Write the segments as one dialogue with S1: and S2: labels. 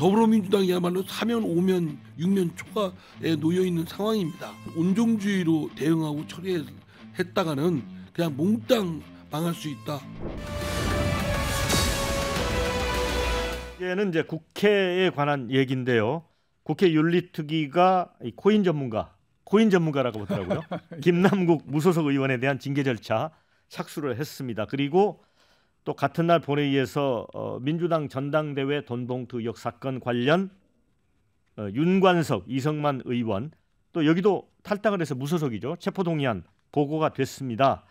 S1: 더불어민주당이야말로 사면 오면 6면 초과에 놓여 있는 상황입니다. 온종주의로 대응하고 처리했다가는 그냥 몽땅 망할 수 있다.
S2: 이제는 이제 국회에 관한 얘기인데요. 국회 윤리특위가 코인 전문가라고 보더라고요. 김남국 무소속 의원에 대한 징계 절차 착수를 했습니다. 그리고 또 같은 날 본회의에서 민주당 전당대회 돈봉투 의혹 사건 관련 윤관석, 이성만 의원 또 여기도 탈당을 해서 무소속이죠. 체포동의안 보고가 됐습니다.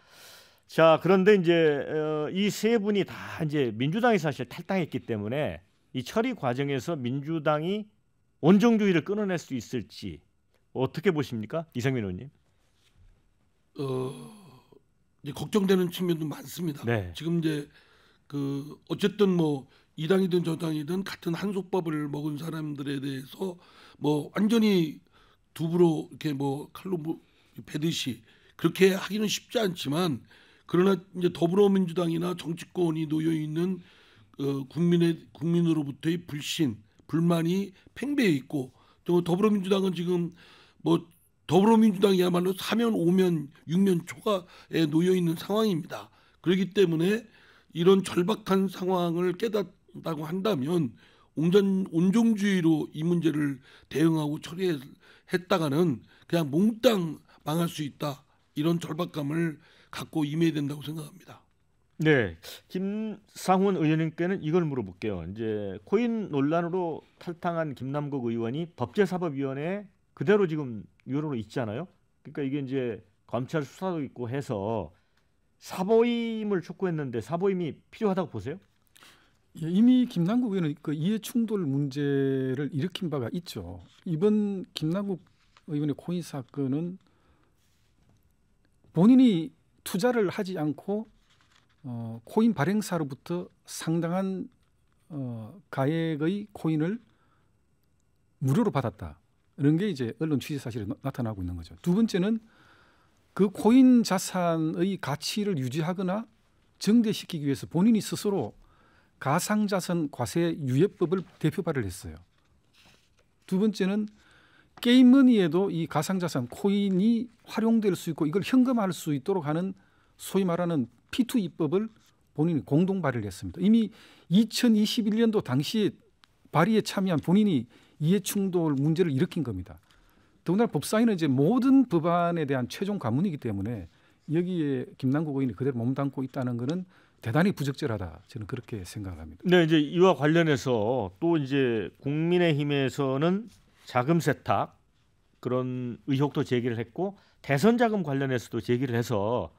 S2: 자, 그런데 이제 이 세 분이 다 이제 민주당이 사실 탈당했기 때문에 이 처리 과정에서 민주당이 원정주의를 끊어낼 수 있을지 어떻게 보십니까, 이상민 의원님?
S1: 이제 걱정되는 측면도 많습니다.
S2: 네.
S1: 지금 이제 어쨌든 뭐 이당이든 저당이든 같은 한솥밥을 먹은 사람들에 대해서 뭐 완전히 두부로 이렇게 뭐 칼로 뭐 베듯이 그렇게 하기는 쉽지 않지만 그러나 이제 더불어민주당이나 정치권이 놓여 있는 국민으로부터의 불신, 불만이 팽배해 있고 또 더불어민주당은 지금 뭐 더불어민주당이야말로 사면 오면 6면 초과에 놓여 있는 상황입니다. 그렇기 때문에 이런 절박한 상황을 깨닫다고 한다면 온종주의로 이 문제를 대응하고 처리했다가는 그냥 몽땅 망할 수 있다. 이런 절박감을 갖고 임해야 된다고 생각합니다.
S2: 네, 김상훈 의원님께는 이걸 물어볼게요. 이제 코인 논란으로 탈당한 김남국 의원이 법제사법위원회에 그대로 지금 위원으로 있잖아요. 그러니까 이게 이제 검찰 수사도 있고 해서 사보임을 촉구했는데 사보임이 필요하다고 보세요?
S3: 예, 이미 김남국 의원은 그 이해충돌 문제를 일으킨 바가 있죠. 이번 김남국 의원의 코인 사건은 본인이 투자를 하지 않고 코인 발행사로부터 상당한 가액의 코인을 무료로 받았다. 이런 게 이제 언론 취재 사실에 나타나고 있는 거죠. 두 번째는 그 코인 자산의 가치를 유지하거나 정대시키기 위해서 본인이 스스로 가상자산 과세 유예법을 대표 발의를 했어요. 두 번째는 게임머니에도 이 가상자산 코인이 활용될 수 있고 이걸 현금화할 수 있도록 하는 소위 말하는 P2E법을 본인이 공동 발의를 했습니다. 이미 2021년도 당시에 발의에 참여한 본인이 이해충돌 문제를 일으킨 겁니다. 더군다나 법사위는 이제 모든 법안에 대한 최종 가문이기 때문에 여기에 김남국 의원이 그대로 몸담고 있다는 것은 대단히 부적절하다. 저는 그렇게 생각합니다.
S2: 네, 이제 이와 관련해서 또 이제 국민의힘에서는 자금 세탁 그런 의혹도 제기를 했고 대선 자금 관련해서도 제기를 해서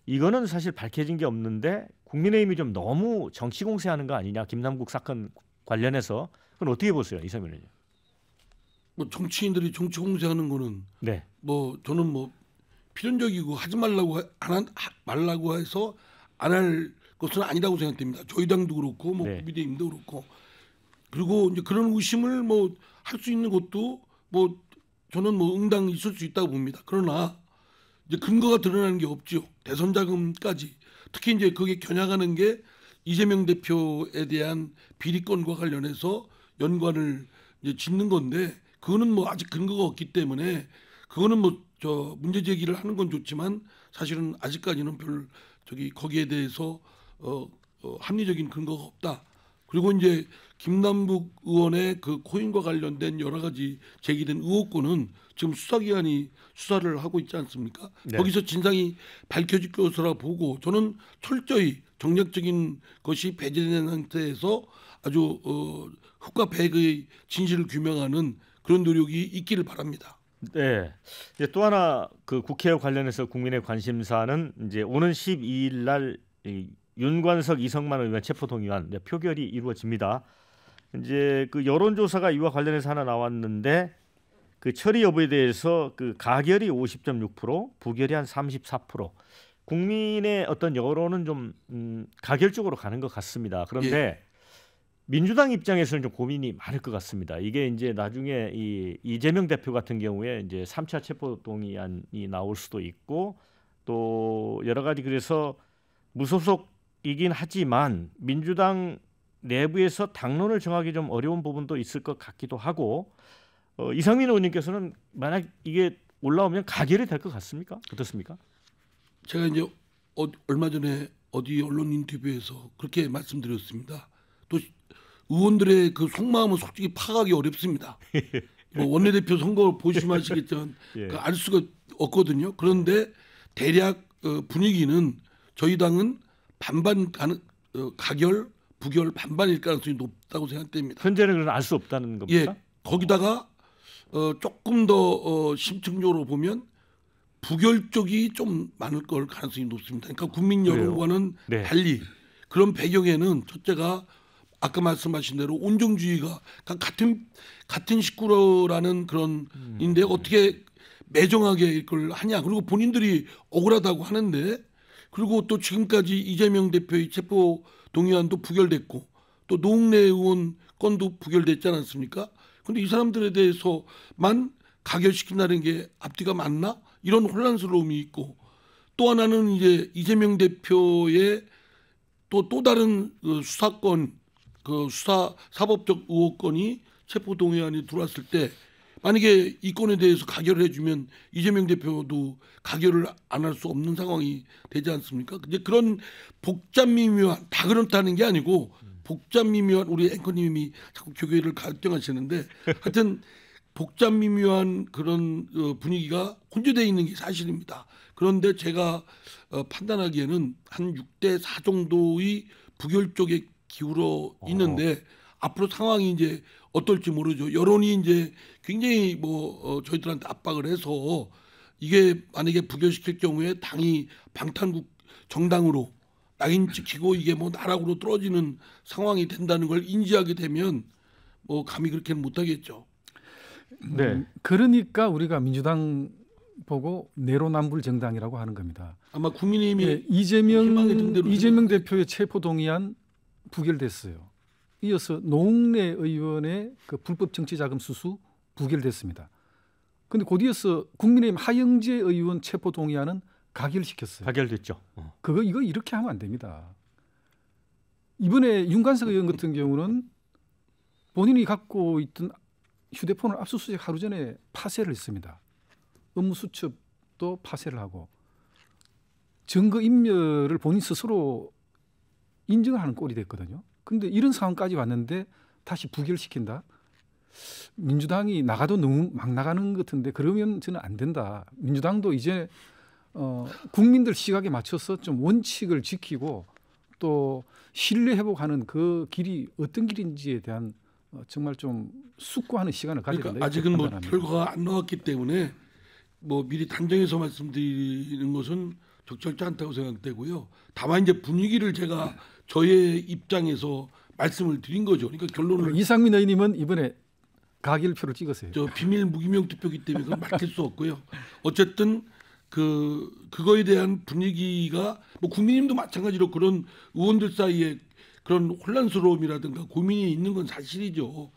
S2: 이거는 사실 밝혀진 게 없는데 국민의힘이 좀 너무 정치 공세하는 거 아니냐, 김남국 사건 관련해서. 그건 어떻게 보세요, 이상민 의원님?
S1: 뭐 정치인들이 정치 공세하는 거는
S2: 네.
S1: 뭐 저는 뭐 필연적이고 하지 말라고 해서 안 할 것은 아니라고 생각됩니다. 저희 당도 그렇고 뭐
S2: 네.
S1: 국민의힘도 그렇고. 그리고 이제 그런 의심을 뭐 할 수 있는 것도 뭐 저는 뭐 응당 있을 수 있다고 봅니다. 그러나 이제 근거가 드러나는 게 없죠. 대선 자금까지 특히 이제 그게 겨냥하는 게 이재명 대표에 대한 비리건과 관련해서 연관을 이제 짓는 건데 그거는 뭐 아직 근거가 없기 때문에 그거는 뭐 문제 제기를 하는 건 좋지만 사실은 아직까지는 별 거기에 대해서 합리적인 근거가 없다. 그리고 이제 김남국 의원의 그 코인과 관련된 여러 가지 제기된 의혹권은 지금 수사기관이 수사를 하고 있지 않습니까?
S2: 네.
S1: 거기서 진상이 밝혀질 것이라 보고 저는 철저히 정략적인 것이 배제된 상태에서 아주 흑과 백의 진실을 규명하는 그런 노력이 있기를 바랍니다.
S2: 네. 이제 또 하나 그 국회와 관련해서 국민의 관심사는 이제 오는 12일 날 윤관석, 이성만 의원 체포동의안 표결이 이루어집니다. 이제 그 여론조사가 이와 관련해서 하나 나왔는데 그 처리 여부에 대해서 그 가결이 50.6%, 부결이 한 34%. 국민의 어떤 여론은 좀 가결 쪽으로 가는 것 같습니다. 그런데
S1: 예.
S2: 민주당 입장에서는 좀 고민이 많을 것 같습니다. 이게 이제 나중에 이재명 대표 같은 경우에 이제 3차 체포동의안이 나올 수도 있고 또 여러 가지 그래서 무소속이긴 하지만 민주당 내부에서 당론을 정하기 좀 어려운 부분도 있을 것 같기도 하고 이상민 의원님께서는 만약 이게 올라오면 가결이 될 것 같습니까? 어떻습니까?
S1: 제가 이제 얼마 전에 어디 언론 인터뷰에서 그렇게 말씀드렸습니다. 또 의원들의 그 속마음은 솔직히 파악하기 어렵습니다. 뭐 원내대표 선거 보시면 아시겠지만
S2: 예.
S1: 알 수가 없거든요. 그런데 대략 분위기는 저희 당은 반반 가결, 부결 반반일 가능성이 높다고 생각됩니다.
S2: 현재는 그런 알 수 없다는 겁니까?
S1: 예, 거기다가 조금 더 심층적으로 보면 부결 쪽이 좀 많을 걸 가능성이 높습니다. 그러니까 국민 여론과는
S2: 네.
S1: 달리 그런 배경에는 첫째가 아까 말씀하신 대로 온정주의가 같은 식구라는 그런 인데 어떻게 매정하게 이걸 하냐. 그리고 본인들이 억울하다고 하는데 그리고 또 지금까지 이재명 대표의 체포 동의안도 부결됐고 또 노웅래 의원 건도 부결됐지 않았습니까? 근데 이 사람들에 대해서만 가결시킨다는 게 앞뒤가 맞나? 이런 혼란스러움이 있고 또 하나는 이제 이재명 대표의 또 다른 수사권 사법적 의혹건이 체포동의안이 들어왔을 때 만약에 이 건에 대해서 가결을 해주면 이재명 대표도 가결을 안 할 수 없는 상황이 되지 않습니까? 이제 그런 복잡미묘한 다 그렇다는 게 아니고 복잡미묘한 우리 앵커님이 자꾸 교계를 갈등하시는데 하여튼 복잡미묘한 그런 분위기가 혼재되어 있는 게 사실입니다. 그런데 제가 판단하기에는 한 6대4 정도의 부결 쪽에 기울어 있는데 앞으로 상황이 이제 어떨지 모르죠. 여론이 이제 굉장히 저희들한테 압박을 해서 이게 만약에 부결시킬 경우에 당이 방탄국 정당으로 낙인 찍히고 이게 나락으로 떨어지는 상황이 된다는 걸 인지하게 되면 감히 그렇게는 못하겠죠.
S2: 네.
S3: 그러니까 우리가 민주당 보고 내로남불 정당이라고 하는 겁니다.
S1: 아마 국민의힘이
S3: 예,
S1: 희망의 등대로
S3: 이재명 대표의 체포동의안 부결됐어요. 이어서 노웅래 의원의 그 불법 정치자금 수수 부결됐습니다. 그런데 곧 이어서 국민의힘 하영재 의원 체포동의안은 가결시켰어요.
S2: 가결됐죠.
S3: 이거 이렇게 하면 안 됩니다. 이번에 윤관석 의원 같은 경우는 본인이 갖고 있던 휴대폰을 압수수색 하루 전에 파쇄를 했습니다. 업무 수첩도 파쇄를 하고 증거 인멸을 본인 스스로 인정을 하는 꼴이 됐거든요. 그런데 이런 상황까지 왔는데 다시 부결시킨다. 민주당이 나가도 너무 막 나가는 것 같은데 그러면 저는 안 된다. 민주당도 이제 국민들 시각에 맞춰서 좀 원칙을 지키고 또 신뢰 회복하는 그 길이 어떤 길인지에 대한 정말 좀 숙고하는 시간을 가져야 된다.
S1: 그러니까 아직은 결과가 안 나왔기 때문에 미리 단정해서 말씀드리는 것은 적절치 않다고 생각되고요. 다만 이제 분위기를 제가 저의 입장에서 말씀을 드린 거죠. 그러니까 결론을
S3: 이상민 의원님은 이번에 가결표를 찍었어요.
S1: 비밀 무기명 투표기 때문에 그건 밝힐 수 없고요. 어쨌든 그거에 대한 분위기가 국민의힘도 마찬가지로 그런 의원들 사이에 그런 혼란스러움이라든가 고민이 있는 건 사실이죠.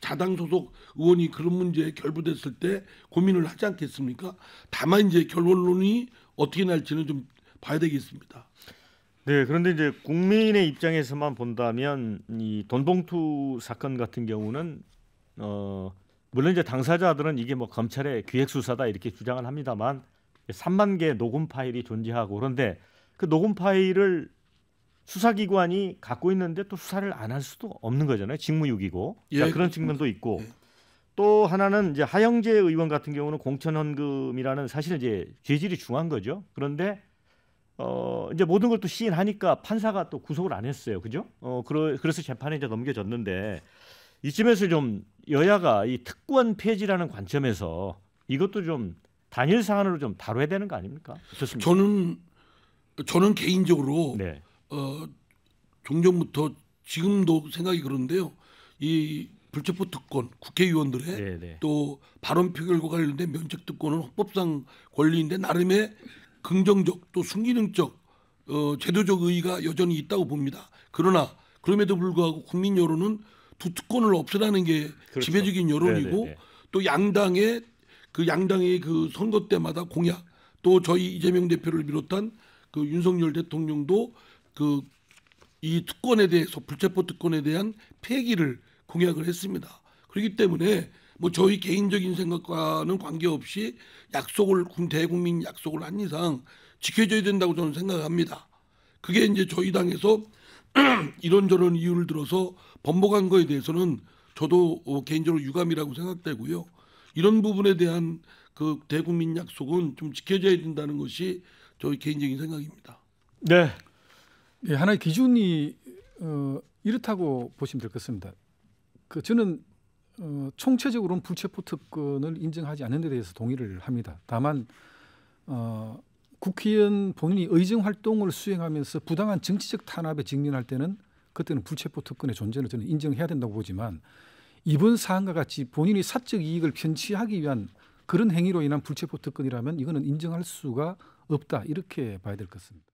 S1: 자당 소속 의원이 그런 문제에 결부됐을 때 고민을 하지 않겠습니까? 다만 이제 결론론이 어떻게 날지는 좀 봐야 되겠습니다.
S2: 네, 그런데 이제 국민의 입장에서만 본다면 이 돈봉투 사건 같은 경우는 물론 이제 당사자들은 이게 검찰의 기획 수사다 이렇게 주장을 합니다만 3만 개의 녹음 파일이 존재하고 그런데 그 녹음 파일을 수사기관이 갖고 있는데 또 수사를 안 할 수도 없는 거잖아요. 직무유기고 그런 측면도 있고 또 하나는 이제 하영재 의원 같은 경우는 공천헌금이라는 사실은 이제 죄질이 중한 거죠. 그런데 이제 모든 걸 또 시인하니까 판사가 또 구속을 안 했어요. 그죠? 그래서 재판에 이제 넘겨졌는데 이쯤에서 좀 여야가 이 특권 폐지라는 관점에서 이것도 좀 단일 사안으로 좀 다뤄야 되는 거 아닙니까? 어떻습니까?
S1: 저는 개인적으로
S2: 네.
S1: 종전부터 지금도 생각이 그런데요. 이 불체포 특권, 국회의원들의
S2: 네네.
S1: 또 발언 표결과 관련된 면책 특권은 헌법상 권리인데 나름의 긍정적 또 순기능적 제도적 의의가 여전히 있다고 봅니다. 그러나 그럼에도 불구하고 국민 여론은 두 특권을 없애라는 게
S2: 그렇죠.
S1: 지배적인 여론이고
S2: 네네네.
S1: 또 양당의 그 선거 때마다 공약 또 저희 이재명 대표를 비롯한 그 윤석열 대통령도 그 이 특권에 대해서 불체포 특권에 대한 폐기를 공약을 했습니다. 그렇기 때문에 뭐 저희 개인적인 생각과는 관계없이 약속을 대국민 약속을 한 이상 지켜져야 된다고 저는 생각합니다. 그게 이제 저희 당에서 이런저런 이유를 들어서 번복한 거에 대해서는 저도 개인적으로 유감이라고 생각되고요. 이런 부분에 대한 그 대국민 약속은 좀 지켜져야 된다는 것이 저희 개인적인 생각입니다.
S2: 네.
S3: 예, 하나의 기준이 이렇다고 보시면 될 것 같습니다. 저는 총체적으로는 불체포 특권을 인정하지 않는 데 대해서 동의를 합니다. 다만 국회의원 본인이 의정 활동을 수행하면서 부당한 정치적 탄압에 직면할 때는 그때는 불체포 특권의 존재를 저는 인정해야 된다고 보지만 이번 사안과 같이 본인이 사적 이익을 편취하기 위한 그런 행위로 인한 불체포 특권이라면 이거는 인정할 수가 없다 이렇게 봐야 될 것 같습니다.